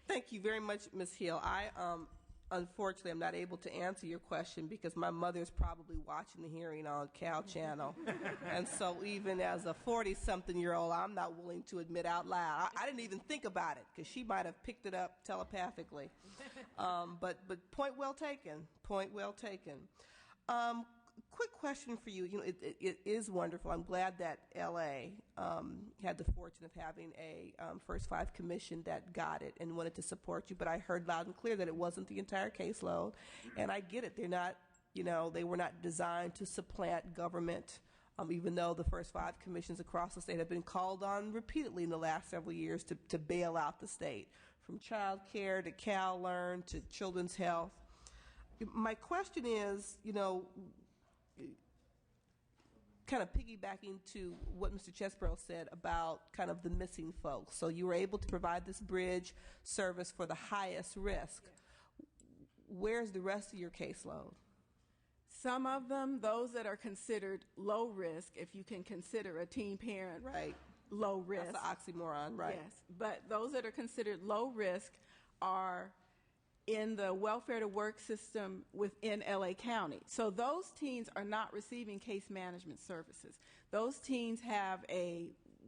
Thank you very much, Ms. Hill. Unfortunately, I'm not able to answer your question because my mother is probably watching the hearing on Cal Channel. And so even as a 40-something-year-old, I'm not willing to admit out loud. I didn't even think about it because she might have picked it up telepathically. But point well taken. Point well taken. Quick question for you. You know, it is wonderful. I'm glad that L.A. Had the fortune of having a First Five commission that got it and wanted to support you. But I heard loud and clear that it wasn't the entire caseload, and I get it. They're not, they were not designed to supplant government. Even though the First Five commissions across the state have been called on repeatedly in the last several years to bail out the state, from child care to CalLearn to children's health. My question is, kind of piggybacking to what Mr. Chesbrough said about kind of the missing folks. So you were able to provide this bridge service for the highest risk. Where's the rest of your caseload? Some of them, those that are considered low risk, if you can consider a teen parent right. Low risk. That's an oxymoron, right? Yes, but those that are considered low risk are in the welfare to work system within LA County. So those teens are not receiving case management services. Those teens have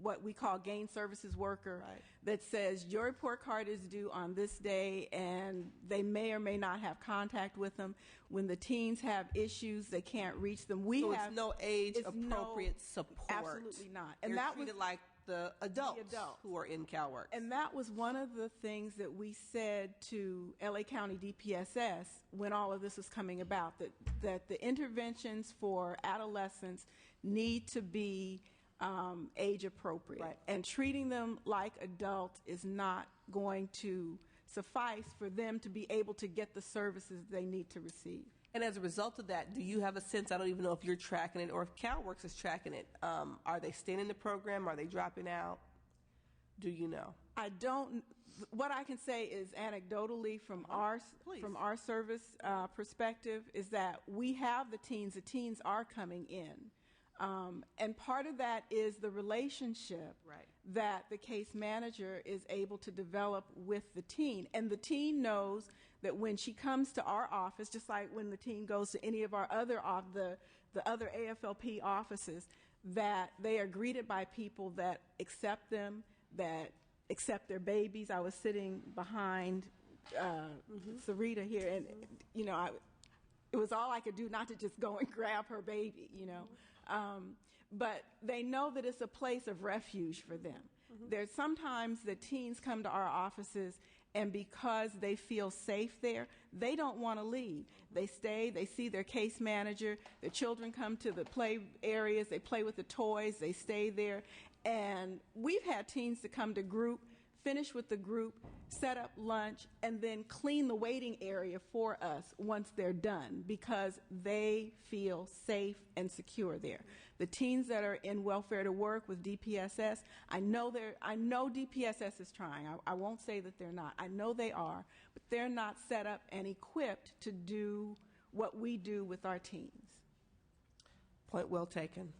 what we call gain services worker right. that says your report card is due on this day, and they may or may not have contact with them. When the teens have issues, they can't reach them. It's no age appropriate support. Absolutely not. And that treated like the adults who are in CalWorks. And that was one of the things that we said to LA County DPSS when all of this was coming about, that the interventions for adolescents need to be age appropriate. Right. And treating them like adults is not going to suffice for them to be able to get the services they need to receive. And as a result of that, do you have a sense, I don't even know if you're tracking it or if CalWorks is tracking it, are they staying in the program? Are they dropping out? Do you know? I don't. What I can say is anecdotally from our service perspective is that we have the teens are coming in. And part of that is the relationship right. that the case manager is able to develop with the teen. And the teen knows that when she comes to our office, just like when the teen goes to any of our other the other AFLP offices, that they are greeted by people that accept them, that accept their babies. I was sitting behind Sarita here, and it was all I could do not to just go and grab her baby, But they know that it's a place of refuge for them. Mm-hmm. There's sometimes the teens come to our offices, and because they feel safe there, they don't want to leave. They stay, they see their case manager, their children come to the play areas, they play with the toys, they stay there. And we've had teens to come to group, finish with the group, set up lunch, and then clean the waiting area for us once they're done because they feel safe and secure there. The teens that are in welfare to work with DPSS, I know DPSS is trying. I won't say that they're not. I know they are, but they're not set up and equipped to do what we do with our teens. Point well taken.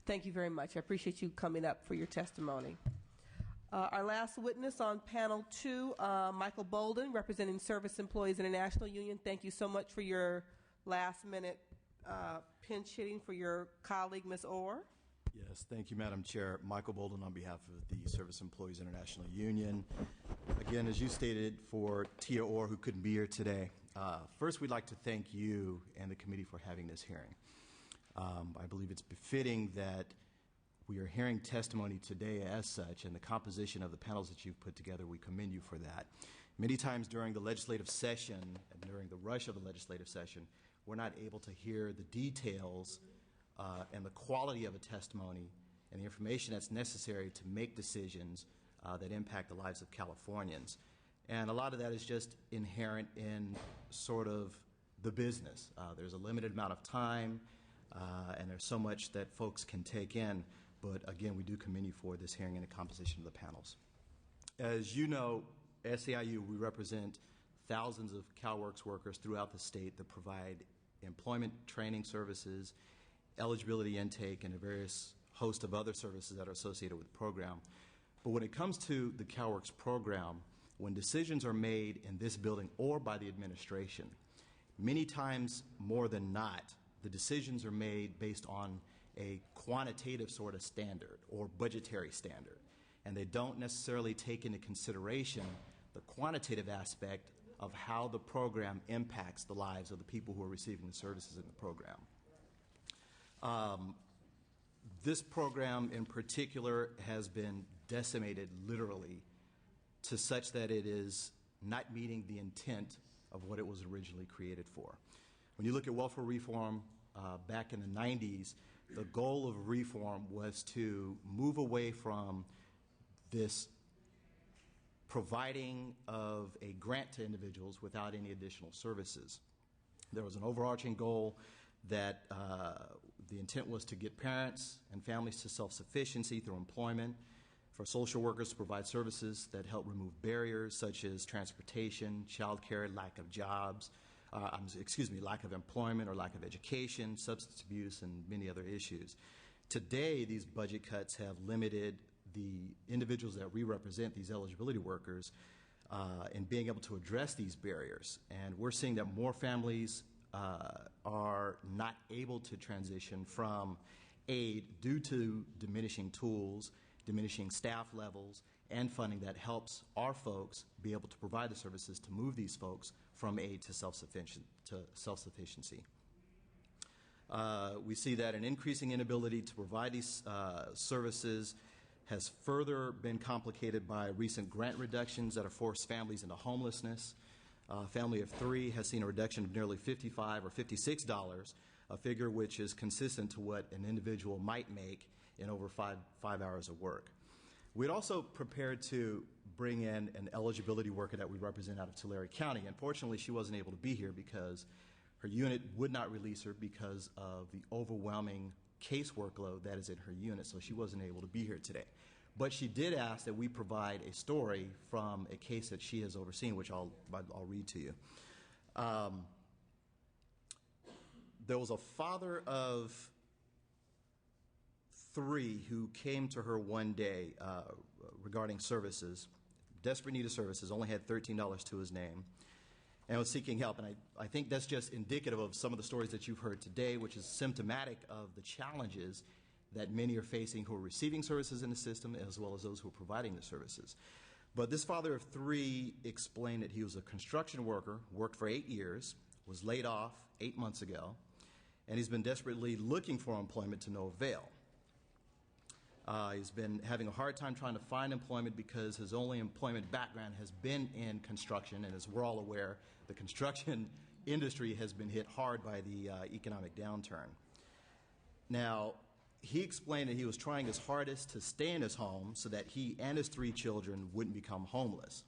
Thank you very much. I appreciate you coming up for your testimony. Our last witness on panel 2, Michael Bolden, representing Service Employees International Union. Thank you so much for your last-minute pinch hitting for your colleague, Ms. Orr. Yes, thank you, Madam Chair. Michael Bolden on behalf of the Service Employees International Union. Again, as you stated, for Tia Orr, who couldn't be here today, first we'd like to thank you and the committee for having this hearing. I believe it's befitting that we are hearing testimony today as such, and the composition of the panels that you've put together, we commend you for that. Many times during the legislative session and during the rush of the legislative session, we're not able to hear the details and the quality of a testimony and the information that's necessary to make decisions that impact the lives of Californians. And a lot of that is just inherent in sort of the business. There's a limited amount of time, and there's so much that folks can take in. But again, we do commend you for this hearing and the composition of the panels. As you know, SEIU, we represent thousands of CalWorks workers throughout the state that provide employment training services, eligibility intake, and a various host of other services that are associated with the program. But when it comes to the CalWorks program, when decisions are made in this building or by the administration, many times more than not, the decisions are made based on a quantitative sort of standard or budgetary standard, and they don't necessarily take into consideration the quantitative aspect of how the program impacts the lives of the people who are receiving the services in the program. This program in particular has been decimated literally to such that it is not meeting the intent of what it was originally created for. When you look at welfare reform back in the 90s, the goal of reform was to move away from this providing of a grant to individuals without any additional services. There was an overarching goal that the intent was to get parents and families to self-sufficiency through employment, for social workers to provide services that help remove barriers such as transportation, child care, lack of jobs, lack of employment or lack of education, substance abuse, and many other issues. Today, these budget cuts have limited the individuals that we represent, these eligibility workers, in being able to address these barriers. And we're seeing that more families are not able to transition from aid due to diminishing tools, diminishing staff levels, and funding that helps our folks be able to provide the services to move these folks from aid to self-sufficiency. We see that an increasing inability to provide these services has further been complicated by recent grant reductions that have forced families into homelessness. A family of 3 has seen a reduction of nearly $55 or $56, a figure which is consistent to what an individual might make in over five hours of work. We'd also prepared to bring in an eligibility worker that we represent out of Tulare County. Unfortunately, she wasn't able to be here because her unit would not release her because of the overwhelming case workload that is in her unit, so she wasn't able to be here today. But she did ask that we provide a story from a case that she has overseen, which I'll read to you. There was a father of 3 who came to her one day regarding services, desperate need of services, only had $13 to his name, and was seeking help. And I think that's just indicative of some of the stories that you've heard today, which is symptomatic of the challenges that many are facing who are receiving services in the system as well as those who are providing the services. But this father of 3 explained that he was a construction worker, worked for 8 years, was laid off 8 months ago, and he's been desperately looking for employment to no avail. He's been having a hard time trying to find employment because his only employment background has been in construction, and as we're all aware, the construction industry has been hit hard by the economic downturn. Now, he explained that he was trying his hardest to stay in his home so that he and his 3 children wouldn't become homeless.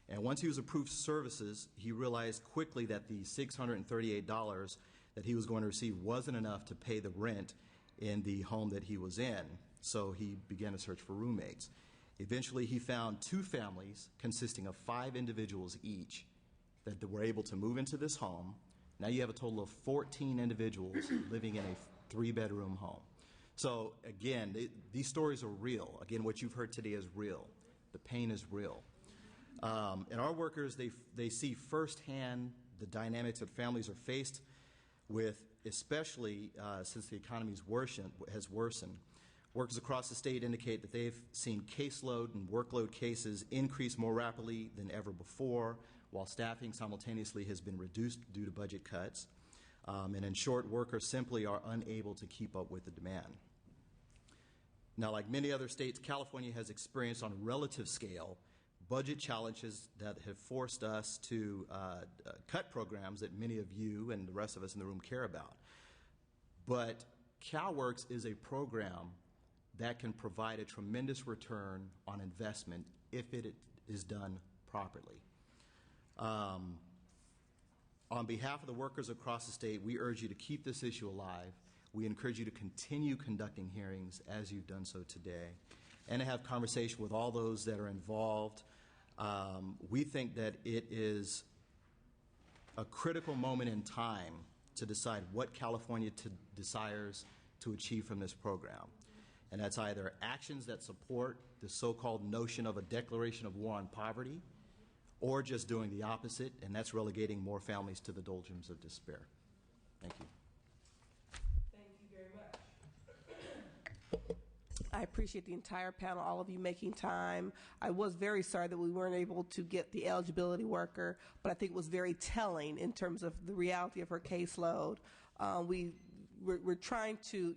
And once he was approved services, he realized quickly that the $638 that he was going to receive wasn't enough to pay the rent in the home that he was in. So he began to search for roommates. Eventually, he found 2 families consisting of 5 individuals each that were able to move into this home. Now you have a total of 14 individuals living in a 3-bedroom home. So again, these stories are real. Again, what you've heard today is real. The pain is real. And our workers, they see firsthand the dynamics that families are faced with, especially since the economy has worsened. Workers across the state indicate that they've seen caseload and workload cases increase more rapidly than ever before, while staffing simultaneously has been reduced due to budget cuts. And in short, workers simply are unable to keep up with the demand. Now, like many other states, California has experienced on a relative scale budget challenges that have forced us to cut programs that many of you and the rest of us in the room care about. But CalWorks is a program that can provide a tremendous return on investment if it is done properly. On behalf of the workers across the state, we urge you to keep this issue alive. We encourage you to continue conducting hearings as you've done so today, and to have conversation with all those that are involved. We think that it is a critical moment in time to decide what California desires to achieve from this program. And that's either actions that support the so-called notion of a declaration of war on poverty or just doing the opposite, and that's relegating more families to the doldrums of despair. Thank you. Thank you very much. I appreciate the entire panel, all of you making time. I was very sorry that we weren't able to get the eligibility worker, but I think it was very telling in terms of the reality of her caseload. We're trying to,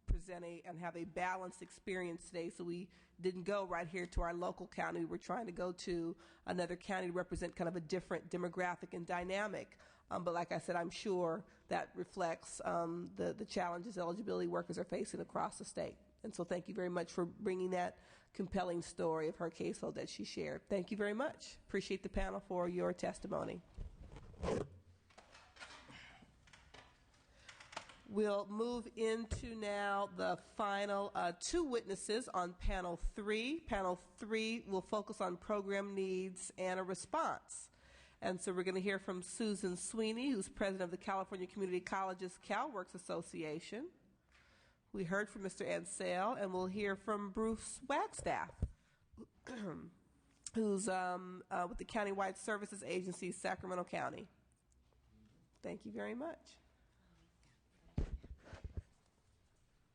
present and have a balanced experience today, so we didn't go right here to our local county. We were trying to go to another county to represent kind of a different demographic and dynamic. But like I said, I'm sure that reflects the challenges eligibility workers are facing across the state. And so thank you very much for bringing that compelling story of her caseload that she shared. Thank you very much. Appreciate the panel for your testimony. We'll move into now the final two witnesses on panel 3. Panel 3 will focus on program needs and a response. And so we're going to hear from Susan Sweeney, who's president of the California Community Colleges CalWorks Association. We heard from Mr. Ansell, and we'll hear from Bruce Wagstaff, who's with the Countywide Services Agency, Sacramento County. Thank you very much.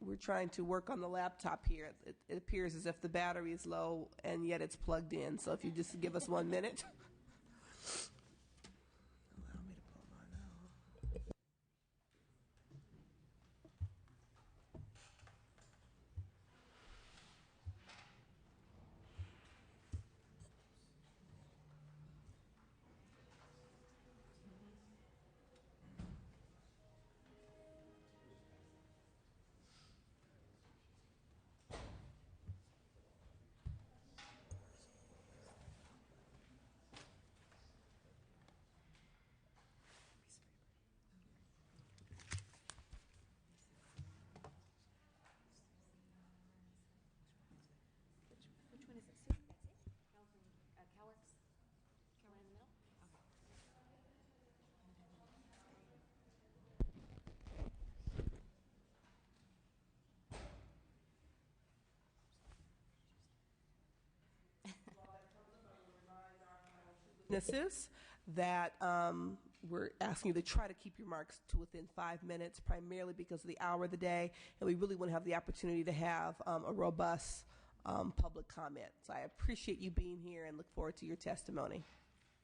We're trying to work on the laptop here. It appears as if the battery is low, and yet it's plugged in. So if you just give us 1 minute. Allow me to pull mine out. Witnesses that we're asking you to try to keep your marks to within 5 minutes, primarily because of the hour of the day, and we really want to have the opportunity to have a robust public comment. So I appreciate you being here and look forward to your testimony.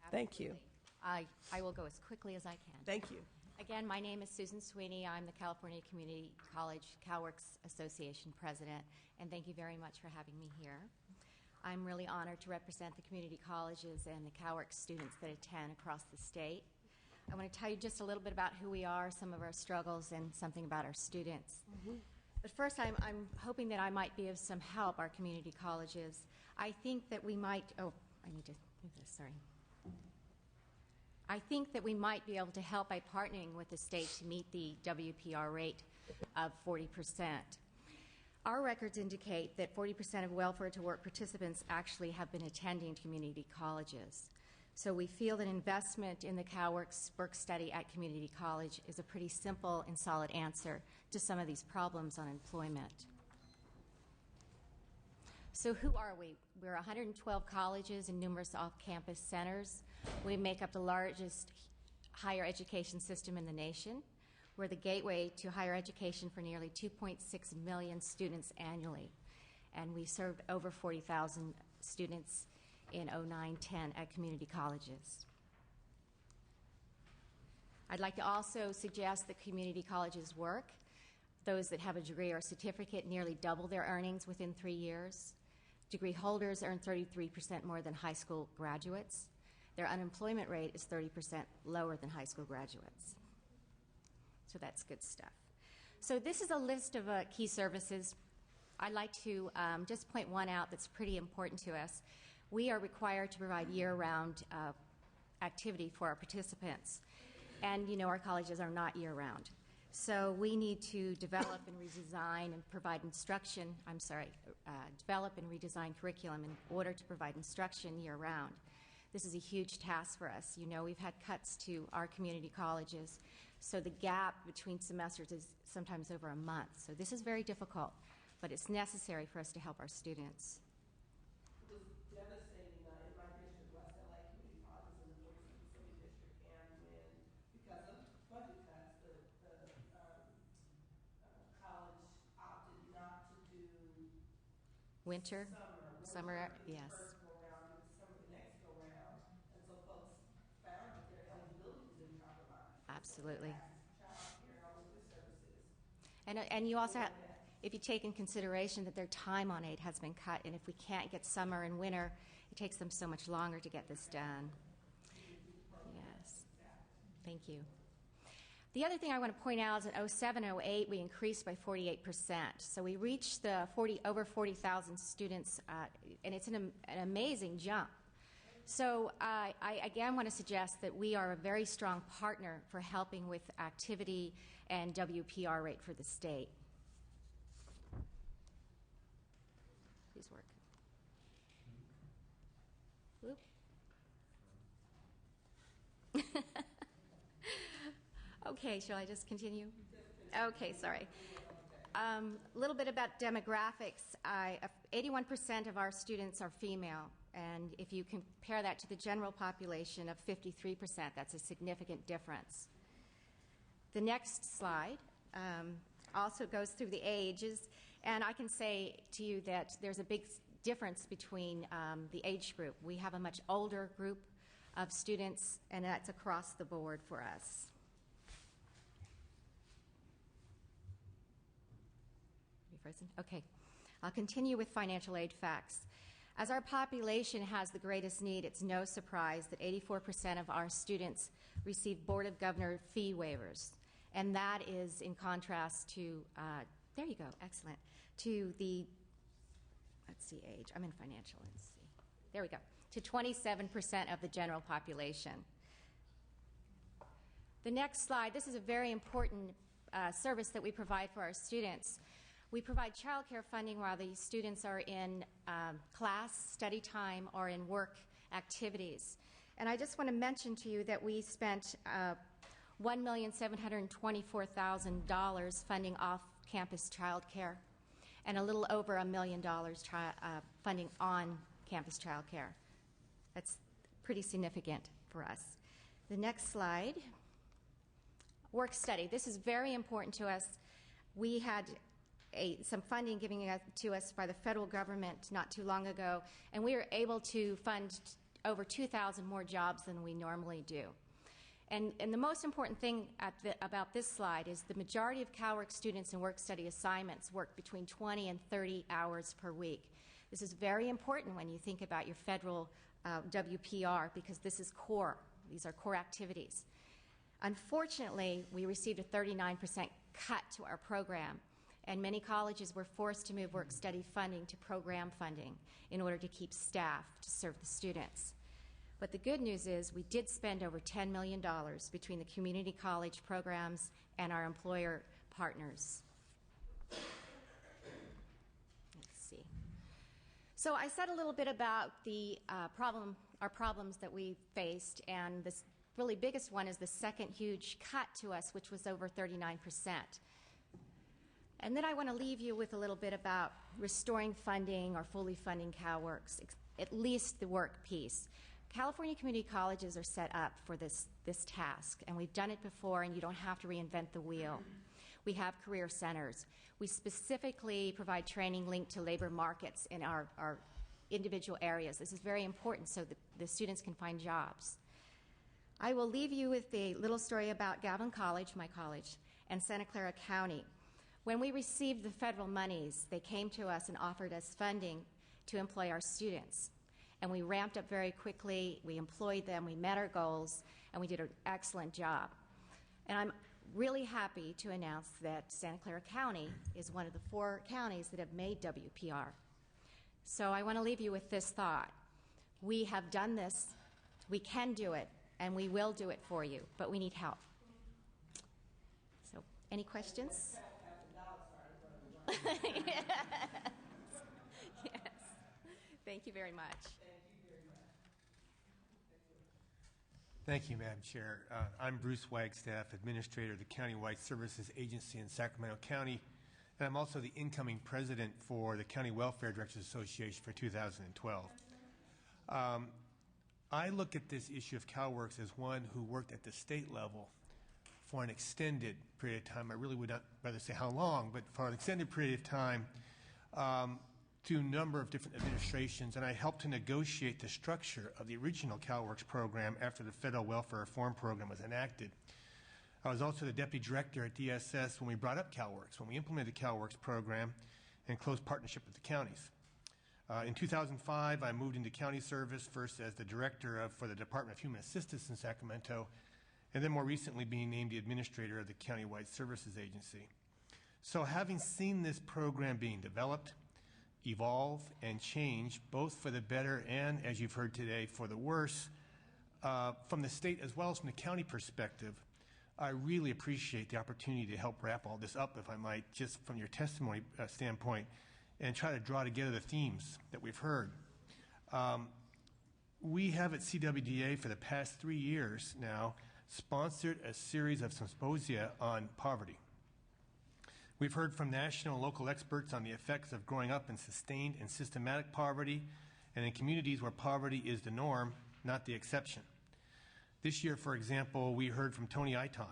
Absolutely. Thank you. I will go as quickly as I can. Thank you. Again, my name is Susan Sweeney. I'm the California Community College CalWorks Association president, and thank you very much for having me here. I'm really honored to represent the community colleges and the CalWorks students that attend across the state. I want to tell you just a little bit about who we are, some of our struggles, and something about our students. But first, I'm hoping that I might be of some help, our community colleges. I think that we might, I need to move this, sorry. I think that we might be able to help by partnering with the state to meet the WPR rate of 40%. Our records indicate that 40% of welfare to work participants actually have been attending community colleges. So we feel that investment in the CalWorks work study at community college is a pretty simple and solid answer to some of these problems on employment. So who are we? We're 112 colleges and numerous off-campus centers. We make up the largest higher education system in the nation. We're the gateway to higher education for nearly 2.6 million students annually. And we served over 40,000 students in 09-10 at community colleges. I'd like to also suggest that community colleges work. Those that have a degree or certificate nearly double their earnings within 3 years. Degree holders earn 33% more than high school graduates. Their unemployment rate is 30% lower than high school graduates. So that's good stuff. So this is a list of key services. I'd like to just point one out that's pretty important to us. We are required to provide year-round activity for our participants. And, you know, our colleges are not year-round. So we need to develop and redesign and provide instruction, develop and redesign curriculum in order to provide instruction year-round. This is a huge task for us. You know, we've had cuts to our community colleges, so the gap between semesters is sometimes over a month. So this is very difficult, but it's necessary for us to help our students. It was devastating in my district, West LA Winter? Summer, yes. First go around, and summer the next go around, and so folks found that their eligibility was in compromise. Absolutely. Child care, all of the services. And you also have, if you take in consideration that their time on aid has been cut, and if we can't get summer and winter, it takes them so much longer to get this done. Yes. Thank you. The other thing I want to point out is in 07, 08, we increased by 48%. So we reached the over 40,000 students, and it's an amazing jump. So I again want to suggest that we are a very strong partner for helping with activity and WPR rate for the state. Please work. Whoop. Okay, shall I just continue? Okay, sorry. A little bit about demographics. 81% of our students are female, and if you compare that to the general population of 53%, that's a significant difference. The next slide also goes through the ages, and I can say to you that there's a big difference between the age group. We have a much older group of students, and that's across the board for us. Okay, I'll continue with financial aid facts. As our population has the greatest need, it's no surprise that 84% of our students receive Board of Governor fee waivers. And that is in contrast to, there you go, excellent, to the, let's see, age, I'm in financial, let's see, there we go, to 27% of the general population. The next slide, this is a very important service that we provide for our students. We provide child care funding while the students are in class, study time, or in work activities. And I just want to mention to you that we spent $1,724,000 funding off-campus child care and a little over $1 million funding on-campus child care. That's pretty significant for us. The next slide, work study. This is very important to us. We had some funding given to us by the federal government not too long ago, and we were able to fund over 2,000 more jobs than we normally do. And the most important thing about this slide is the majority of CalWorks students in work study assignments work between 20 and 30 hours per week. This is very important when you think about your federal WPR, because this is core. These are core activities. Unfortunately, we received a 39% cut to our program, and many colleges were forced to move work study funding to program funding in order to keep staff to serve the students. But the good news is we did spend over $10 million between the community college programs and our employer partners. Let's see. So I said a little bit about the our problems that we faced, and the really biggest one is the second huge cut to us, which was over 39%. And then I want to leave you with a little bit about restoring funding or fully funding CalWorks, at least the work piece. California community colleges are set up for this task, and we've done it before, and you don't have to reinvent the wheel. We have career centers. We specifically provide training linked to labor markets in our individual areas. This is very important so that the students can find jobs. I will leave you with a little story about Galvin College, my college, and Santa Clara County. When we received the federal monies, they came to us and offered us funding to employ our students. And we ramped up very quickly, we employed them, we met our goals, and we did an excellent job. And I'm really happy to announce that Santa Clara County is one of the 4 counties that have made WPR. So I want to leave you with this thought. We have done this, we can do it, and we will do it for you, but we need help. So, any questions? Yes. Yes. Thank you very much. Thank you, Madam Chair. I'm Bruce Wagstaff, Administrator of the Countywide Services Agency in Sacramento County, and I'm also the incoming president for the County Welfare Directors Association for 2012. I look at this issue of CalWorks as one who worked at the state level for an extended period of time. I really would not rather say how long, but for an extended period of time through a number of different administrations, and I helped to negotiate the structure of the original CalWorks program after the Federal Welfare Reform Program was enacted. I was also the deputy director at DSS when we brought up CalWorks, when we implemented the CalWorks program in close partnership with the counties. In 2005, I moved into county service, first as the director for the Department of Human Assistance in Sacramento, and then more recently being named the administrator of the Countywide Services Agency. So having seen this program being developed, evolve, and change, both for the better and, as you've heard today, for the worse, from the state as well as from the county perspective, I really appreciate the opportunity to help wrap all this up, if I might, just from your testimony standpoint, and try to draw together the themes that we've heard. We have at CWDA for the past 3 years now sponsored a series of symposia on poverty. We've heard from national and local experts on the effects of growing up in sustained and systematic poverty and in communities where poverty is the norm, not the exception. This year, for example, we heard from Tony Iton,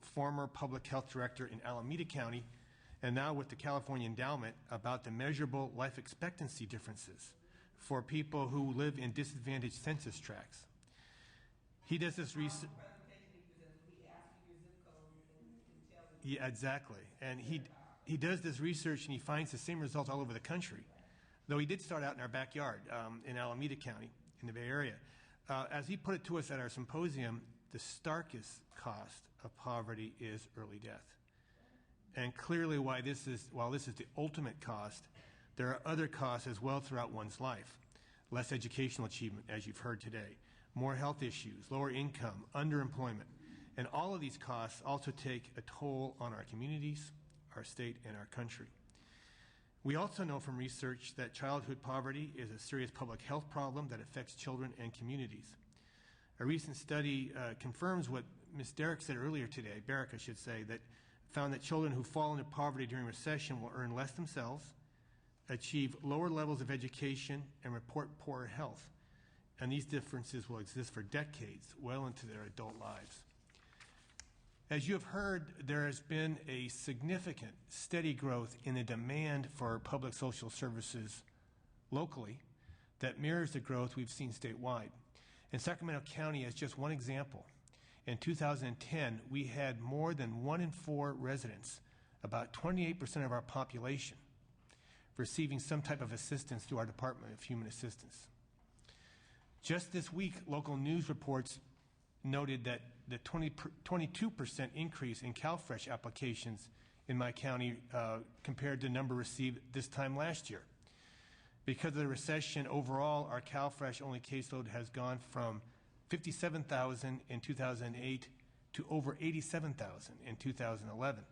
former public health director in Alameda County, and now with the California Endowment, about the measurable life expectancy differences for people who live in disadvantaged census tracts. He does this research. Yeah, exactly. And he does this research and he finds the same results all over the country, though he did start out in our backyard in Alameda County in the Bay Area. As he put it to us at our symposium, the starkest cost of poverty is early death. And clearly while this is the ultimate cost, there are other costs as well throughout one's life. Less educational achievement, as you've heard today, more health issues, lower income, underemployment. And all of these costs also take a toll on our communities, our state, and our country. We also know from research that childhood poverty is a serious public health problem that affects children and communities. A recent study confirms what Ms. Derrick said earlier today, Barrick I should say, that found that children who fall into poverty during recession will earn less themselves, achieve lower levels of education, and report poorer health. And these differences will exist for decades, well into their adult lives. As you have heard, there has been a significant, steady growth in the demand for public social services locally that mirrors the growth we've seen statewide. In Sacramento County, as just one example, in 2010, we had more than 1 in 4 residents, about 28% of our population, receiving some type of assistance through our Department of Human Assistance. Just this week, local news reports noted that the 22% increase in CalFresh applications in my county compared to the number received this time last year. Because of the recession, overall, our CalFresh only caseload has gone from 57,000 in 2008 to over 87,000 in 2011.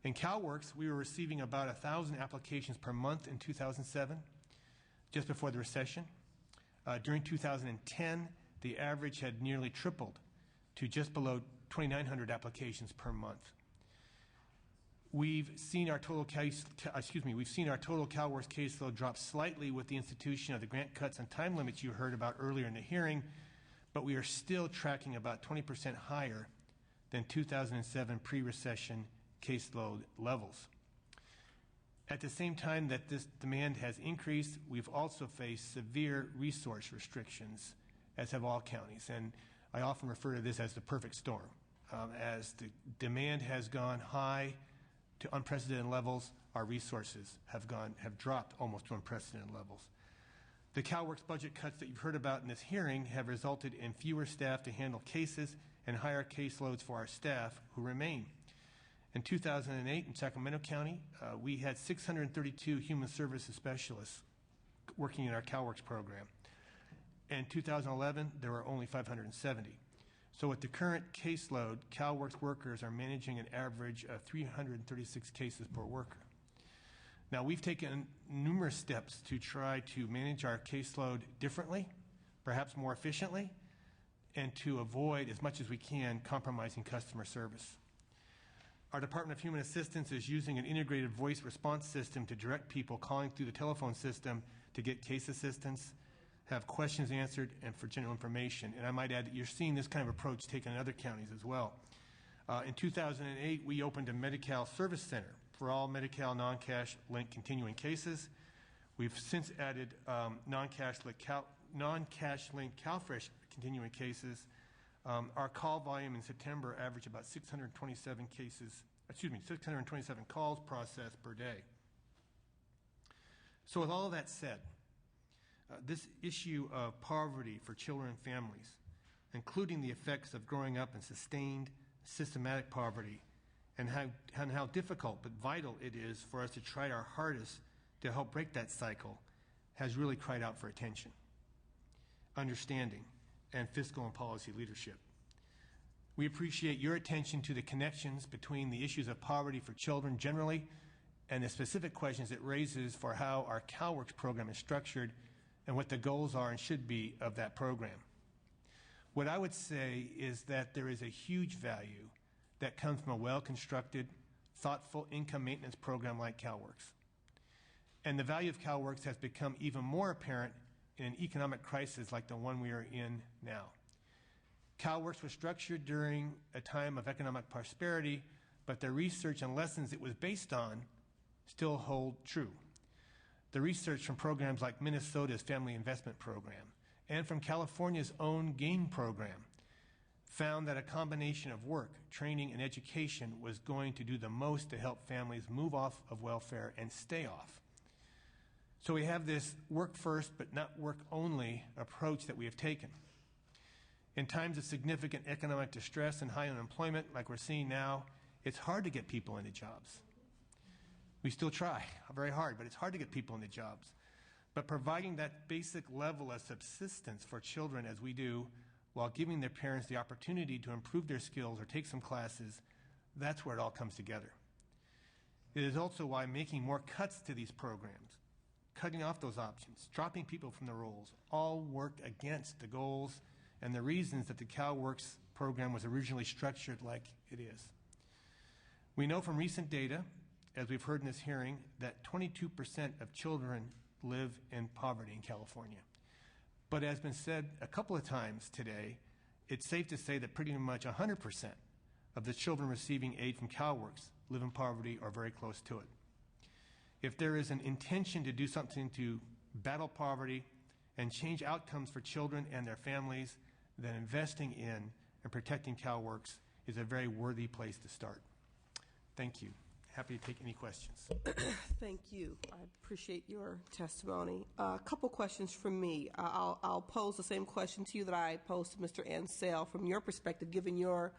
In CalWorks, we were receiving about 1,000 applications per month in 2007, just before the recession. During 2010, the average had nearly tripled to just below 2,900 applications per month. We've seen our total CalWorks caseload drop slightly with the institution of the grant cuts and time limits you heard about earlier in the hearing, but we are still tracking about 20% higher than 2007 pre-recession caseload levels. At the same time that this demand has increased, we've also faced severe resource restrictions, as have all counties. And I often refer to this as the perfect storm. As the demand has gone high to unprecedented levels, our resources have dropped almost to unprecedented levels. The CalWorks budget cuts that you've heard about in this hearing have resulted in fewer staff to handle cases and higher caseloads for our staff who remain. In 2008 in Sacramento County, we had 632 human services specialists working in our CalWorks program. In 2011, there were only 570. So with the current caseload, CalWorks workers are managing an average of 336 cases per worker. Now, we've taken numerous steps to try to manage our caseload differently, perhaps more efficiently, and to avoid, as much as we can, compromising customer service. Our Department of Human Assistance is using an integrated voice response system to direct people calling through the telephone system to get case assistance, have questions answered, and for general information. And I might add that you're seeing this kind of approach taken in other counties as well. In 2008, we opened a Medi-Cal service center for all Medi-Cal non-cash linked continuing cases. We've since added non-cash linked CalFresh continuing cases. Our call volume in September averaged about 627 calls processed per day. So with all of that said, this issue of poverty for children and families, including the effects of growing up in sustained systematic poverty, and how difficult but vital it is for us to try our hardest to help break that cycle, has really cried out for attention, understanding, and fiscal and policy leadership. We appreciate your attention to the connections between the issues of poverty for children generally and the specific questions it raises for how our CalWorks program is structured and what the goals are and should be of that program. What I would say is that there is a huge value that comes from a well-constructed, thoughtful income maintenance program like CalWorks. And the value of CalWorks has become even more apparent in an economic crisis like the one we are in now. CalWorks was structured during a time of economic prosperity, but the research and lessons it was based on still hold true. The research from programs like Minnesota's Family Investment Program and from California's own GAIN program found that a combination of work, training, and education was going to do the most to help families move off of welfare and stay off. So we have this work first but not work only approach that we have taken. In times of significant economic distress and high unemployment like we're seeing now, it's hard to get people into jobs. We still try very hard, but it's hard to get people into jobs. But providing that basic level of subsistence for children as we do, while giving their parents the opportunity to improve their skills or take some classes, that's where it all comes together. It is also why making more cuts to these programs, cutting off those options, dropping people from the rolls, all work against the goals and the reasons that the CalWorks program was originally structured like it is. We know from recent data, as we've heard in this hearing, that 22% of children live in poverty in California. But as has been said a couple of times today, it's safe to say that pretty much 100% of the children receiving aid from CalWorks live in poverty or very close to it. If there is an intention to do something to battle poverty and change outcomes for children and their families, then investing in and protecting CalWorks is a very worthy place to start. Thank you. Happy to take any questions. Thank you. I appreciate your testimony. A couple questions from me. I'll pose the same question to you that I posed to Mr. Ansell. From your perspective, given your,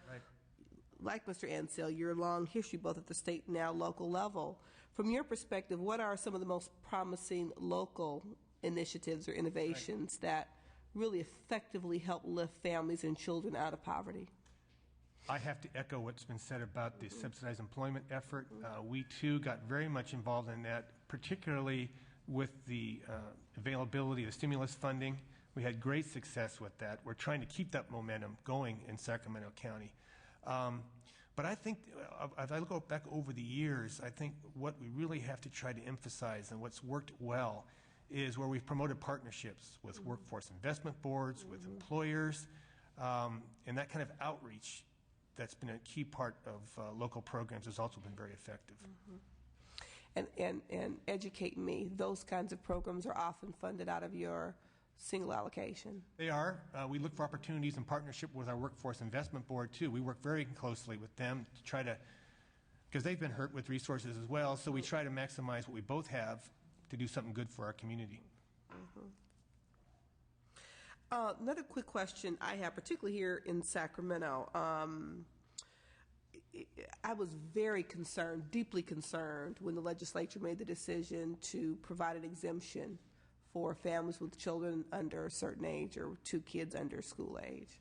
like Mr. Ansell, your long history both at the state and now local level, from your perspective, what are some of the most promising local initiatives or innovations that really effectively help lift families and children out of poverty? I have to echo what's been said about the subsidized employment effort. We, too, got very much involved in that, particularly with the availability of stimulus funding. We had great success with that. We're trying to keep that momentum going in Sacramento County. But I think, as I look back over the years, I think what we really have to try to emphasize and what's worked well is where we've promoted partnerships with workforce investment boards, with employers, and that kind of outreach that's been a key part of local programs has also been very effective. And educate me, those kinds of programs are often funded out of your single allocation? They are. We look for opportunities in partnership with our Workforce Investment Board, too. We work very closely with them to try to, because they've been hurt with resources as well, so we try to maximize what we both have to do something good for our community. Another quick question I have, particularly here in Sacramento. I was very concerned, deeply concerned, when the legislature made the decision to provide an exemption for families with children under a certain age or 2 kids under school age.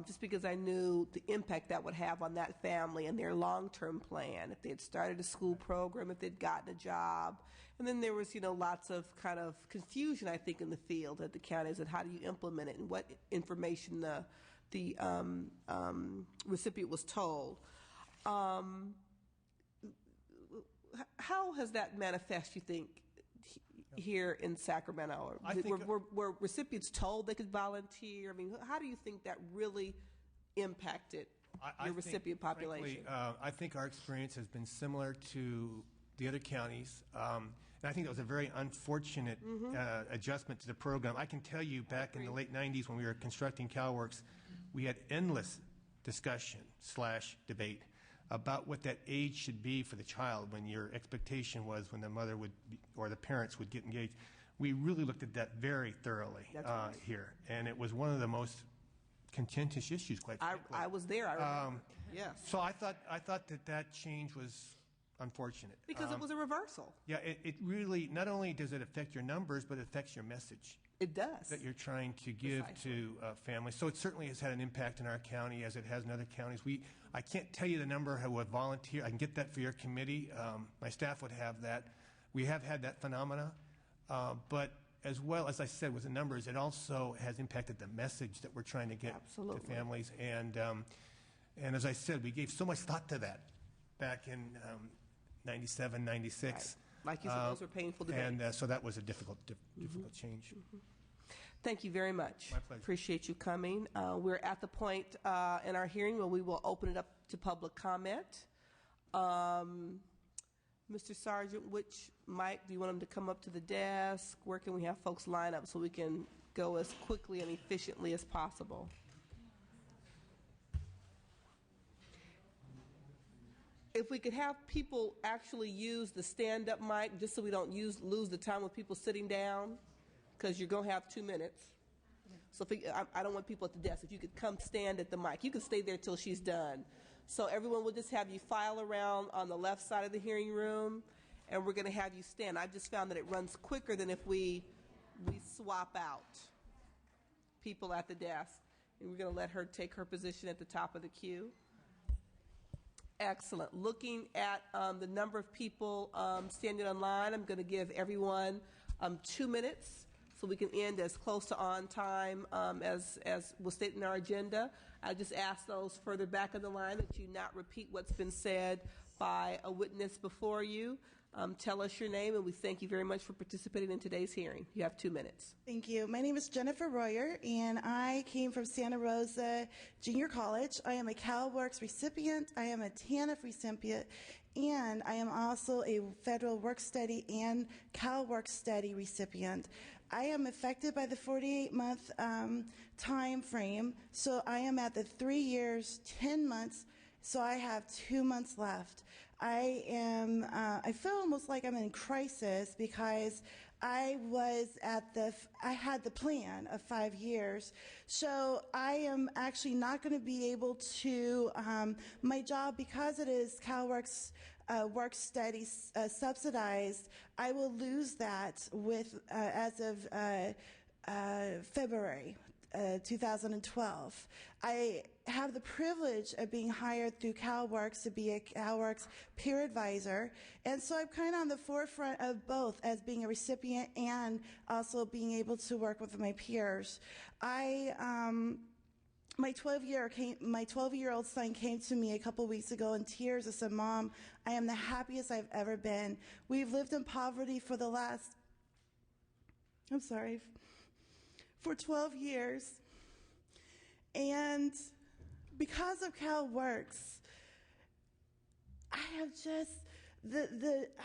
Just because I knew the impact that would have on that family and their long-term plan, if they had started a school program, if they'd gotten a job. And then there was, lots of kind of confusion, I think, in the field at the counties and how do you implement it and what information the recipient was told. How has that manifest, you think, here in Sacramento? Were recipients told they could volunteer? I mean, how do you think that really impacted your recipient population? Frankly, I think our experience has been similar to the other counties. And I think it was a very unfortunate adjustment to the program. I can tell you back in the late 90s when we were constructing CalWorks, we had endless discussion / debate about what that age should be for the child when your expectation was when the mother would be, or the parents would get engaged. We really looked at that very thoroughly here, and it was one of the most contentious issues, quite frankly. I was there. I remember. Yes. So I thought that change was unfortunate. Because it was a reversal. Yeah, it really, not only does it affect your numbers, but it affects your message. It does. That you're trying to give to families. So it certainly has had an impact in our county as it has in other counties. I can't tell you the number who would volunteer. I can get that for your committee. My staff would have that. We have had that phenomena. But as well, as I said, with the numbers, it also has impacted the message that we're trying to get to families. And as I said, we gave so much thought to that back in 97, 96. Right. Like you said, those were painful debates. And so that was a difficult change. Thank you very much. My pleasure. Appreciate you coming. We're at the point in our hearing where we will open it up to public comment. Mr. Sargent, which mic do you want them to come up to the desk? Where can we have folks line up so we can go as quickly and efficiently as possible? If we could have people actually use the stand-up mic, just so we don't lose the time with people sitting down, because you're going to have 2 minutes. So I don't want people at the desk. If you could come stand at the mic. You can stay there till she's done. So everyone will just have you file around on the left side of the hearing room, and we're going to have you stand. I just found that it runs quicker than if we swap out people at the desk. And we're going to let her take her position at the top of the queue. Excellent. Looking at the number of people standing online, I'm going to give everyone 2 minutes so we can end as close to on time as was stated in our agenda. I just ask those further back in the line that you not repeat what's been said by a witness before you. Tell us your name, and we thank you very much for participating in today's hearing. You have 2 minutes. Thank you. My name is Jennifer Royer, and I came from Santa Rosa Junior College. I am a CalWorks recipient. I am a TANF recipient, and I am also a Federal Work Study and CalWorks Study recipient. I am affected by the 48-month time frame, so I am at the 3 years, 10 months, so I have 2 months left. I feel almost like I'm in crisis because I had the plan of 5 years. So I am actually not going to be able to, my job, because it is CalWorks work studies subsidized, I will lose that as of February 2012. I have the privilege of being hired through CalWorks to be a CalWorks peer advisor, and so I'm kind of on the forefront of both as being a recipient and also being able to work with my peers. My 12-year-old son came to me a couple weeks ago in tears and said, "Mom, I am the happiest I've ever been. We've lived in poverty for 12 years. And because of CalWorks, I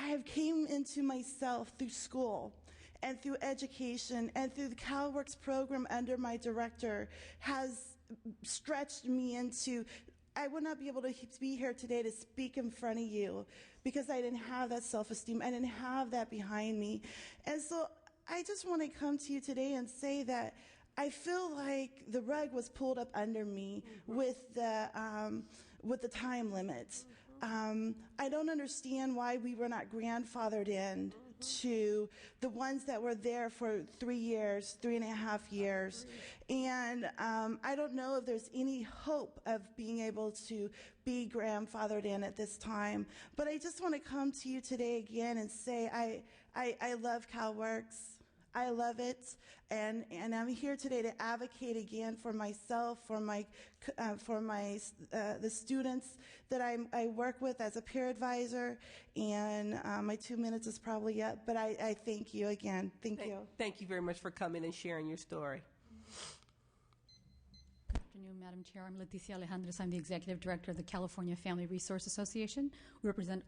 have came into myself through school and through education and through the CalWorks program under my director has stretched me into, I would not be able to be here today to speak in front of you because I didn't have that self-esteem. I didn't have that behind me. And so I just want to come to you today and say that I feel like the rug was pulled up under me with the time limits. I don't understand why we were not grandfathered in to the ones that were there for 3 years, 3.5 years. And I don't know if there's any hope of being able to be grandfathered in at this time. But I just want to come to you today again and say I love CalWorks. I love it, and I'm here today to advocate again for myself, for the students that I work with as a peer advisor. And my 2 minutes is probably up, but I thank you again. Thank you. Thank you very much for coming and sharing your story. Good afternoon, Madam Chair. I'm Leticia Alejandres. I'm the Executive Director of the California Family Resource Association. We represent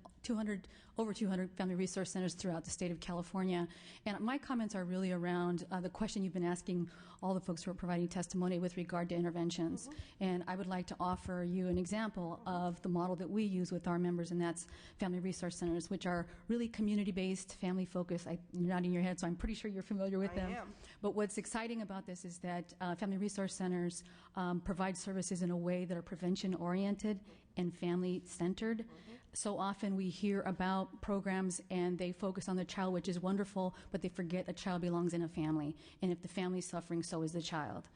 over 200 family resource centers throughout the state of California. And my comments are really around the question you've been asking all the folks who are providing testimony with regard to interventions. And I would like to offer you an example of the model that we use with our members, and that's family resource centers, which are really community-based, family-focused. You're nodding your head, so I'm pretty sure you're familiar with them. I am. But what's exciting about this is that family resource centers provide services in a way that are prevention-oriented and family-centered. So often we hear about programs and they focus on the child, which is wonderful, but they forget a child belongs in a family. And if the family is suffering, so is the child.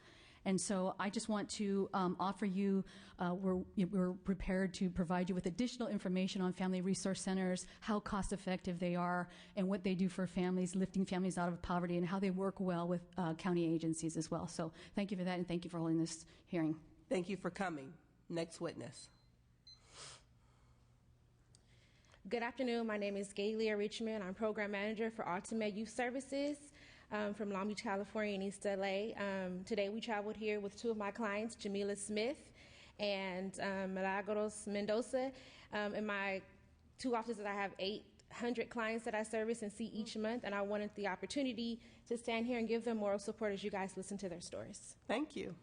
And so I just want to offer you, we're prepared to provide you with additional information on family resource centers, how cost effective they are, and what they do for families, lifting families out of poverty, and how they work well with county agencies as well. So thank you for that, and thank you for holding this hearing. Thank you for coming. Next witness. Good afternoon. My name is Galia Richmond. I'm Program Manager for Ultimate Youth Services from Long Beach, California, and East LA. Today we traveled here with two of my clients, Jamila Smith and Milagros Mendoza. In my two offices, I have 800 clients that I service and see each month, and I wanted the opportunity to stand here and give them moral support as you guys listen to their stories. Thank you.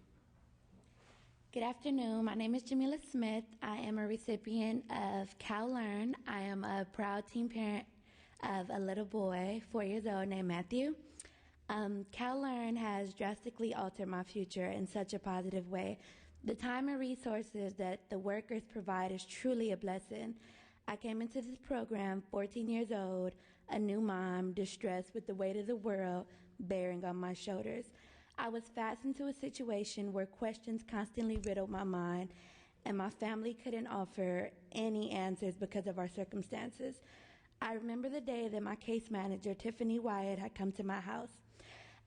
Good afternoon. My name is Jamila Smith. I am a recipient of CalLearn. I am a proud teen parent of a little boy, 4 years old, named Matthew. CalLearn has drastically altered my future in such a positive way. The time and resources that the workers provide is truly a blessing. I came into this program 14 years old, a new mom, distressed with the weight of the world bearing on my shoulders. I was fastened to a situation where questions constantly riddled my mind, and my family couldn't offer any answers because of our circumstances. I remember the day that my case manager, Tiffany Wyatt, had come to my house.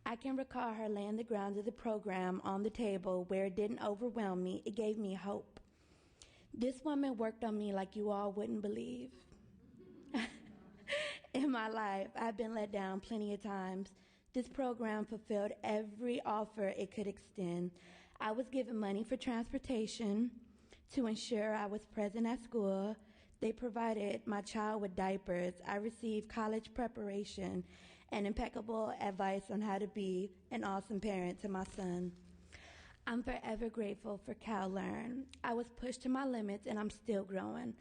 I can recall her laying the grounds of the program on the table where it didn't overwhelm me. It gave me hope. This woman worked on me like you all wouldn't believe. In my life, I've been let down plenty of times. This program fulfilled every offer it could extend. I was given money for transportation to ensure I was present at school. They provided my child with diapers. I received college preparation and impeccable advice on how to be an awesome parent to my son. I'm forever grateful for CalLearn. I was pushed to my limits, and I'm still growing.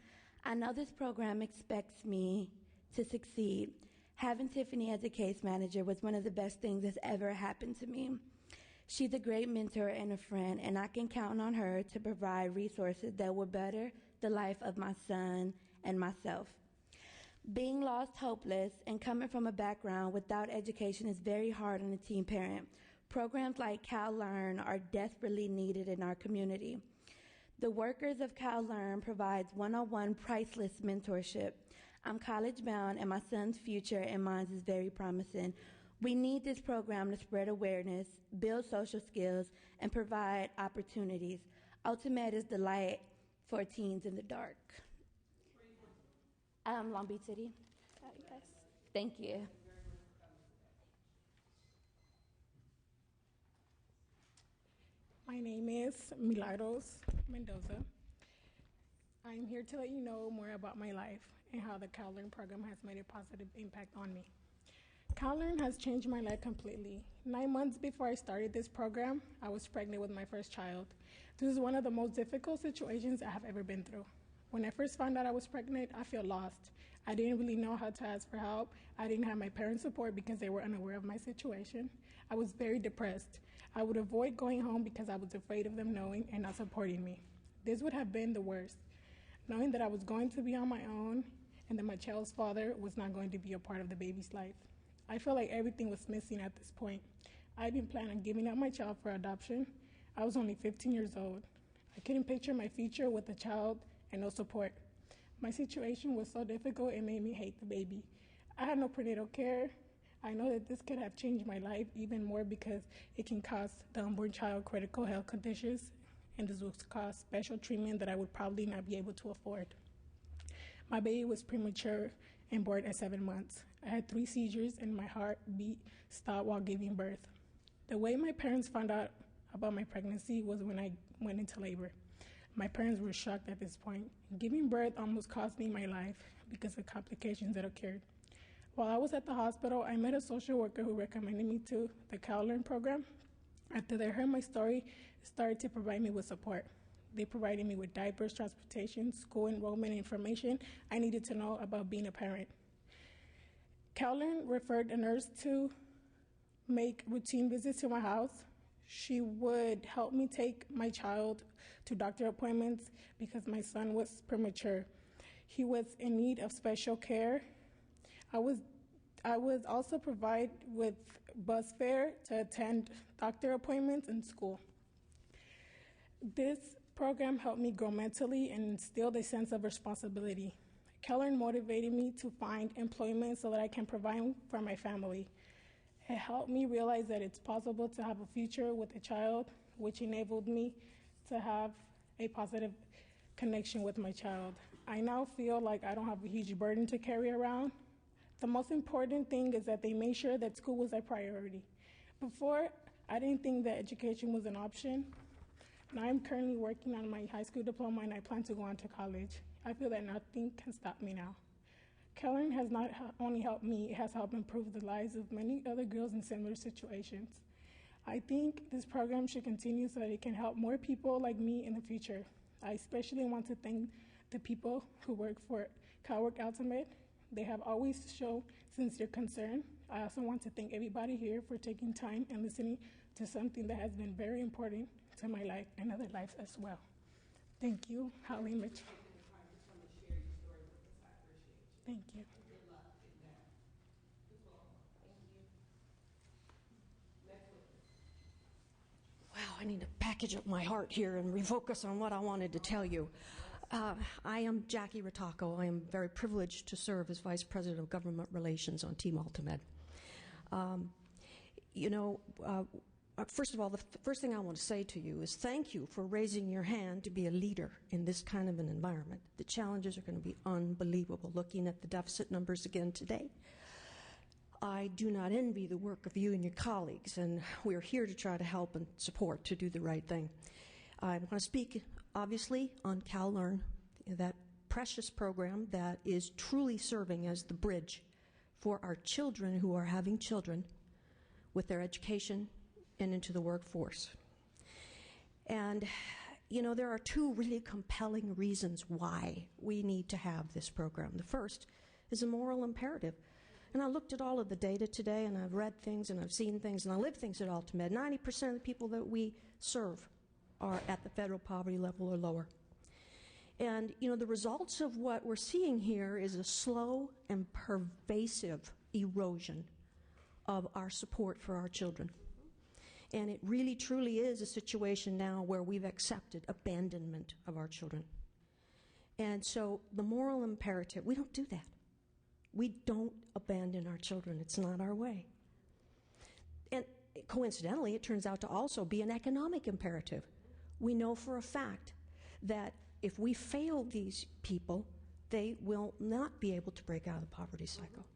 I know this program expects me to succeed. Having Tiffany as a case manager was one of the best things that's ever happened to me. She's a great mentor and a friend, and I can count on her to provide resources that will better the life of my son and myself. Being lost, hopeless, and coming from a background without education is very hard on a teen parent. Programs like CalLearn are desperately needed in our community. The workers of CalLearn provides one-on-one priceless mentorship. I'm college bound, and my son's future and mine is very promising. We need this program to spread awareness, build social skills, and provide opportunities. Ultimate is the light for teens in the dark. Long Beach City. Yes. Thank you. My name is Milagros Mendoza. I'm here to let you know more about my life and how the CalLearn program has made a positive impact on me. CalLearn has changed my life completely. 9 months before I started this program, I was pregnant with my first child. This is one of the most difficult situations I have ever been through. When I first found out I was pregnant, I felt lost. I didn't really know how to ask for help. I didn't have my parents' support because they were unaware of my situation. I was very depressed. I would avoid going home because I was afraid of them knowing and not supporting me. This would have been the worst, knowing that I was going to be on my own and that my child's father was not going to be a part of the baby's life. I felt like everything was missing at this point. I didn't plan on giving up my child for adoption. I was only 15 years old. I couldn't picture my future with a child and no support. My situation was so difficult, it made me hate the baby. I had no prenatal care. I know that this could have changed my life even more because it can cause the unborn child critical health conditions, and this would cause special treatment that I would probably not be able to afford. My baby was premature and born at 7 months. I had 3 seizures and my heartbeat stopped while giving birth. The way my parents found out about my pregnancy was when I went into labor. My parents were shocked at this point. Giving birth almost cost me my life because of complications that occurred. While I was at the hospital, I met a social worker who recommended me to the CalLearn program. After they heard my story, they started to provide me with support. They provided me with diapers, transportation, school enrollment information I needed to know about being a parent. CalLearn referred a nurse to make routine visits to my house. She would help me take my child to doctor appointments because my son was premature. He was in need of special care. I was also provided with bus fare to attend doctor appointments and school. This program helped me grow mentally and instilled a sense of responsibility. CalLearn motivated me to find employment so that I can provide for my family. It helped me realize that it's possible to have a future with a child, which enabled me to have a positive connection with my child. I now feel like I don't have a huge burden to carry around. The most important thing is that they made sure that school was a priority. Before, I didn't think that education was an option. Now I'm currently working on my high school diploma and I plan to go on to college. I feel that nothing can stop me now. CalLearn has not only helped me, it has helped improve the lives of many other girls in similar situations. I think this program should continue so that it can help more people like me in the future. I especially want to thank the people who work for CalWorks Ultimate. They have always shown sincere concern. I also want to thank everybody here for taking time and listening to something that has been very important to my life and other lives as well. Thank you, Holly Mitchell. Thank you. Wow, I need to package up my heart here and refocus on what I wanted to tell you. I am Jackie Ritako. I am very privileged to serve as Vice President of Government Relations on Team Ultimate. First of all, the first thing I want to say to you is thank you for raising your hand to be a leader in this kind of an environment. The challenges are going to be unbelievable. Looking at the deficit numbers again today, I do not envy the work of you and your colleagues, and we're here to try to help and support to do the right thing. I want to speak, obviously, on CalLearn, that precious program that is truly serving as the bridge for our children who are having children with their education and into the workforce. And, there are two really compelling reasons why we need to have this program. The first is a moral imperative. And I looked at all of the data today, and I've read things, and I've seen things, and I live things at Ultimate. 90% of the people that we serve are at the federal poverty level or lower. And, the results of what we're seeing here is a slow and pervasive erosion of our support for our children. And it really, truly is a situation now where we've accepted abandonment of our children. And so the moral imperative, we don't do that. We don't abandon our children. It's not our way. And coincidentally, it turns out to also be an economic imperative. We know for a fact that if we fail these people, they will not be able to break out of the poverty cycle.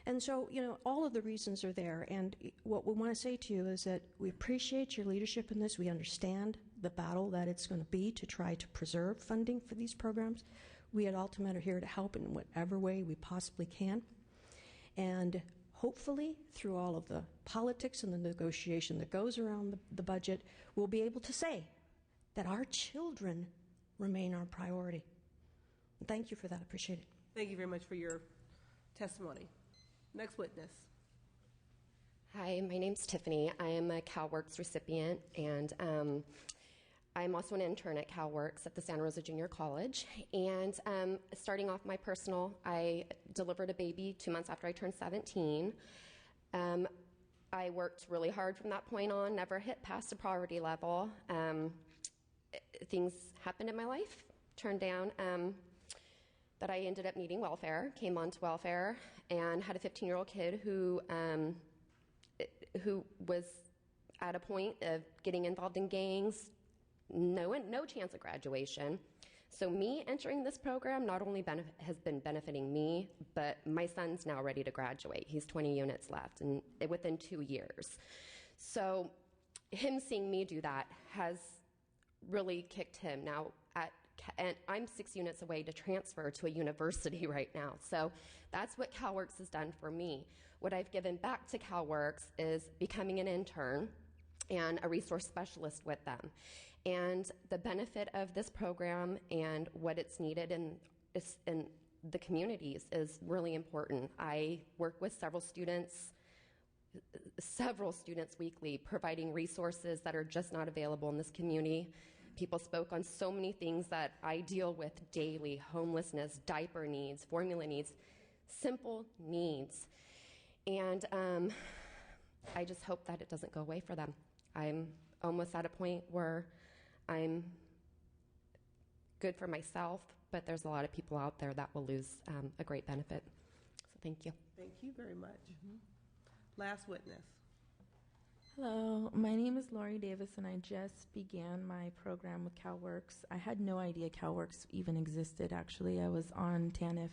And so, all of the reasons are there. And what we want to say to you is that we appreciate your leadership in this. We understand the battle that it's going to be to try to preserve funding for these programs. We at Ultimate are here to help in whatever way we possibly can. And hopefully, through all of the politics and the negotiation that goes around the budget, we'll be able to say that our children remain our priority. Thank you for that. I appreciate it. Thank you very much for your testimony. Next witness. Hi, my name's Tiffany. I am a CalWorks recipient, and I'm also an intern at CalWorks at the Santa Rosa Junior College. And starting off my personal, I delivered a baby 2 months after I turned 17. I worked really hard from that point on, never hit past the poverty level. Things happened in my life, turned down, that I ended up needing welfare, came onto welfare, and had a 15-year-old kid who was at a point of getting involved in gangs, no chance of graduation. So me entering this program not only has been benefiting me, but my son's now ready to graduate. He's 20 units left and within 2 years. So him seeing me do that has really kicked him. Now, and I'm 6 units away to transfer to a university right now. So that's what CalWorks has done for me. What I've given back to CalWorks is becoming an intern and a resource specialist with them. And the benefit of this program and what it's needed in the communities is really important. I work with several students weekly, providing resources that are just not available in this community. People spoke on so many things that I deal with daily: homelessness, diaper needs, formula needs, simple needs. And I just hope that it doesn't go away for them. I'm almost at a point where I'm good for myself, but there's a lot of people out there that will lose a great benefit. So thank you. Thank you very much. Last witness. Hello, my name is Lori Davis, and I just began my program with CalWorks. I had no idea CalWorks even existed, actually. I was on TANF.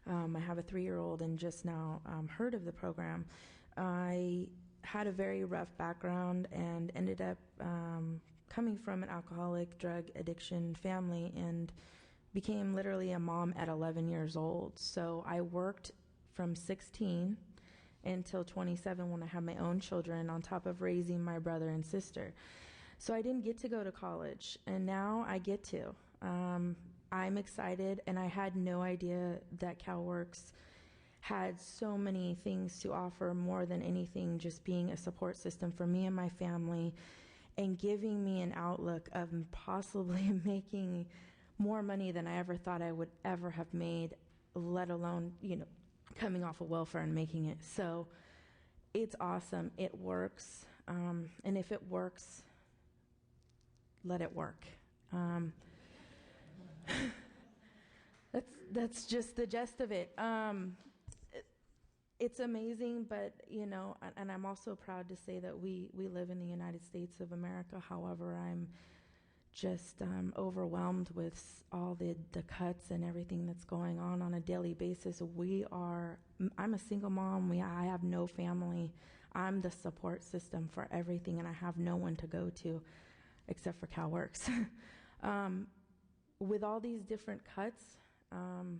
I have a 3-year-old and just now heard of the program. I had a very rough background and ended up coming from an alcoholic, drug addiction family and became literally a mom at 11 years old. So I worked from 16 until 27 when I had my own children, on top of raising my brother and sister. So I didn't get to go to college, and now I get to. I'm excited, and I had no idea that CalWorks had so many things to offer, more than anything just being a support system for me and my family, and giving me an outlook of possibly making more money than I ever thought I would ever have made, let alone, coming off of welfare and making it. So it's awesome. It works. And if it works, let it work. That's just the gist of it. It's amazing, but, and I'm also proud to say that we live in the United States of America. However, I'm just overwhelmed with all the cuts and everything that's going on a daily basis. I'm a single mom. I have no family. I'm the support system for everything, and I have no one to go to except for CalWorks. With all these different cuts, I'm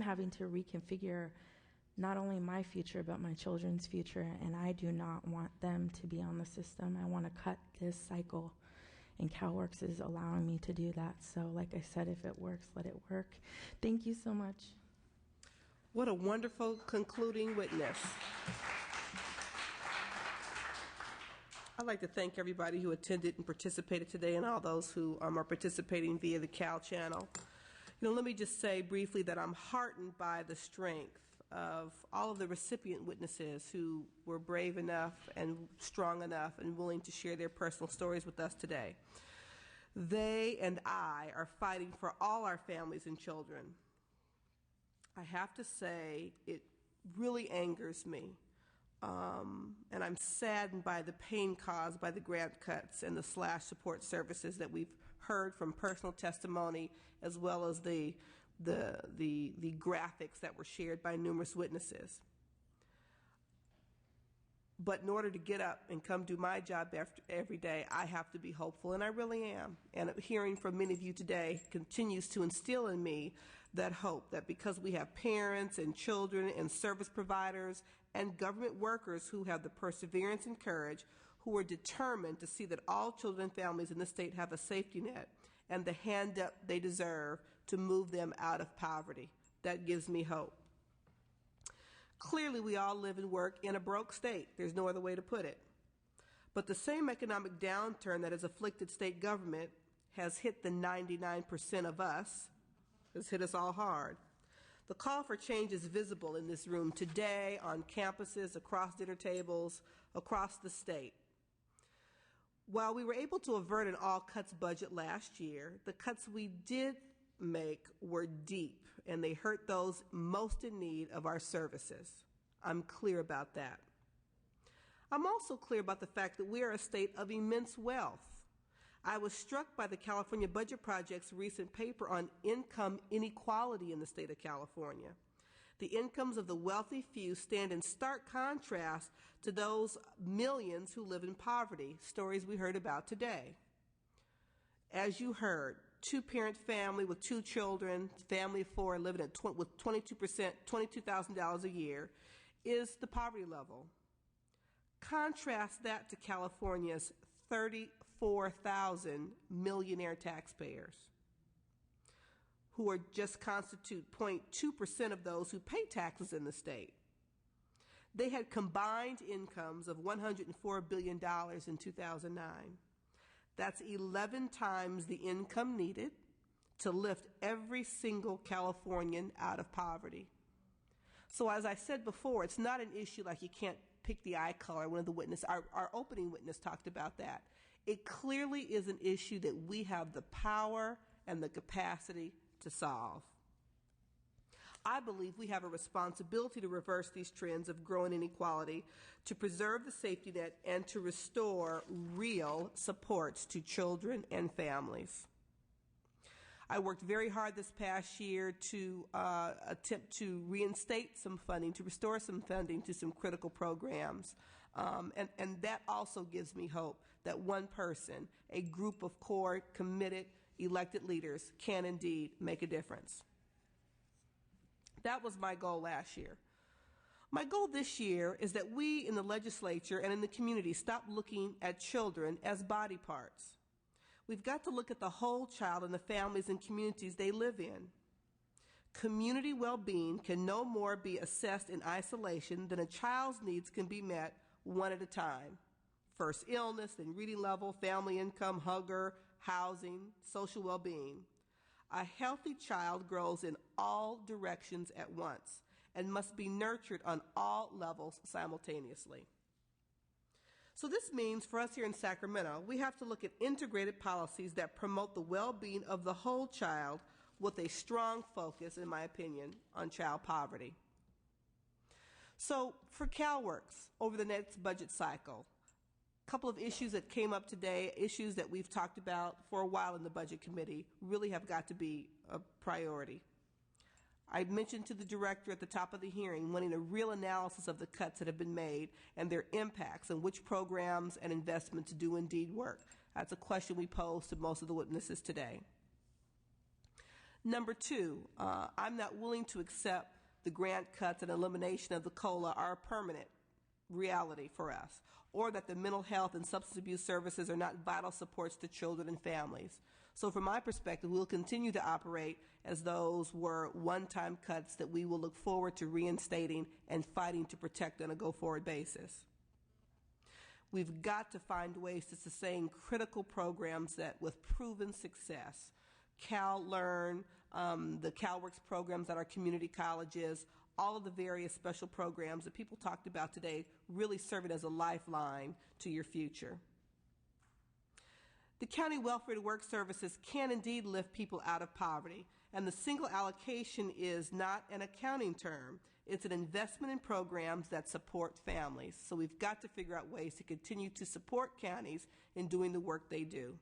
having to reconfigure not only my future, but my children's future, and I do not want them to be on the system. I want to cut this cycle, and CalWorks is allowing me to do that. So like I said, if it works, let it work. Thank you so much. What a wonderful concluding witness. I'd like to thank everybody who attended and participated today, and all those who are participating via the Cal channel. Let me just say briefly that I'm heartened by the strength of all of the recipient witnesses who were brave enough and strong enough and willing to share their personal stories with us today. They and I are fighting for all our families and children. I have to say, it really angers me. And I'm saddened by the pain caused by the grant cuts and the slash support services that we've heard from personal testimony, as well as the graphics that were shared by numerous witnesses. But in order to get up and come do my job every day, I have to be hopeful, and I really am. And hearing from many of you today continues to instill in me that hope, that because we have parents and children and service providers and government workers who have the perseverance and courage, who are determined to see that all children and families in the state have a safety net and the hand up they deserve to move them out of poverty. That gives me hope. Clearly, we all live and work in a broke state. There's no other way to put it. But the same economic downturn that has afflicted state government has hit the 99% of us. It's hit us all hard. The call for change is visible in this room today, on campuses, across dinner tables, across the state. While we were able to avert an all-cuts budget last year, the cuts we did make were deep, and they hurt those most in need of our services. I'm clear about that. I'm also clear about the fact that we are a state of immense wealth. I was struck by the California Budget Project's recent paper on income inequality in the state of California. The incomes of the wealthy few stand in stark contrast to those millions who live in poverty, stories we heard about today. As you heard, two-parent family with 2 children, family of 4 living with $22,000 a year is the poverty level. Contrast that to California's 34,000 millionaire taxpayers, who are just constitute 0.2% of those who pay taxes in the state. They had combined incomes of $104 billion in 2009. That's 11 times the income needed to lift every single Californian out of poverty. So as I said before, it's not an issue like you can't pick the eye color. One of the witnesses, our opening witness talked about that. It clearly is an issue that we have the power and the capacity to solve. I believe we have a responsibility to reverse these trends of growing inequality, to preserve the safety net, and to restore real supports to children and families. I worked very hard this past year to attempt to reinstate some funding, to restore some funding to some critical programs. And that also gives me hope that one person, a group of core, committed, elected leaders can indeed make a difference. That was my goal last year. My goal this year is that we in the legislature and in the community stop looking at children as body parts. We've got to look at the whole child and the families and communities they live in. Community well-being can no more be assessed in isolation than a child's needs can be met one at a time. First illness, then reading level, family income, hunger, housing, social well-being. A healthy child grows in all directions at once and must be nurtured on all levels simultaneously. So this means for us here in Sacramento, we have to look at integrated policies that promote the well-being of the whole child with a strong focus, in my opinion, on child poverty. So for CalWorks, over the next budget cycle, a couple of issues that came up today, issues that we've talked about for a while in the Budget Committee, really have got to be a priority. I mentioned to the director at the top of the hearing wanting a real analysis of the cuts that have been made and their impacts and which programs and investments do indeed work. That's a question we posed to most of the witnesses today. Number 2, I'm not willing to accept the grant cuts and elimination of the COLA are a permanent reality for us, or that the mental health and substance abuse services are not vital supports to children and families. So from my perspective, we'll continue to operate as those were one-time cuts that we will look forward to reinstating and fighting to protect on a go-forward basis. We've got to find ways to sustain critical programs that with proven success. CalLearn, the CalWorks programs at our community colleges, all of the various special programs that people talked about today really serving as a lifeline to your future. The County Welfare to Work Services can indeed lift people out of poverty, and the single allocation is not an accounting term. It's an investment in programs that support families. So we've got to figure out ways to continue to support counties in doing the work they do.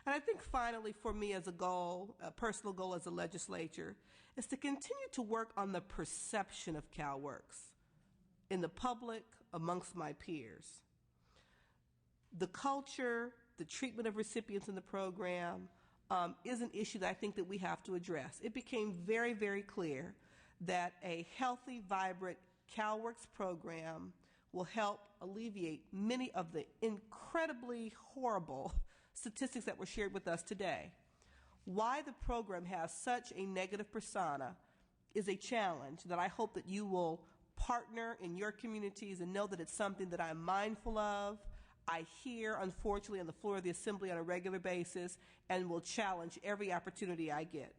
And I think finally for me as a goal, a personal goal as a legislature, is to continue to work on the perception of CalWorks in the public, amongst my peers. The culture, the treatment of recipients in the program is an issue that I think that we have to address. It became very, very clear that a healthy, vibrant CalWorks program will help alleviate many of the incredibly horrible statistics that were shared with us today. Why the program has such a negative persona is a challenge that I hope that you will partner in your communities and know that it's something that I'm mindful of. I hear, unfortunately, on the floor of the Assembly on a regular basis and will challenge every opportunity I get.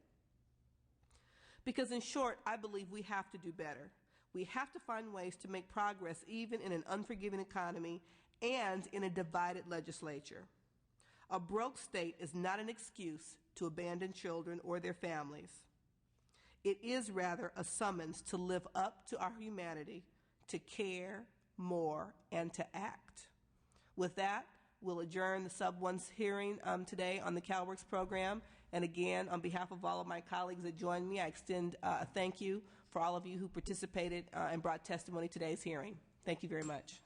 Because in short, I believe we have to do better. We have to find ways to make progress even in an unforgiving economy and in a divided legislature. A broke state is not an excuse to abandon children or their families. It is rather a summons to live up to our humanity, to care more, and to act. With that, we'll adjourn the Sub-1's hearing today on the CalWorks program. And again, on behalf of all of my colleagues that joined me, I extend a thank you for all of you who participated and brought testimony to today's hearing. Thank you very much.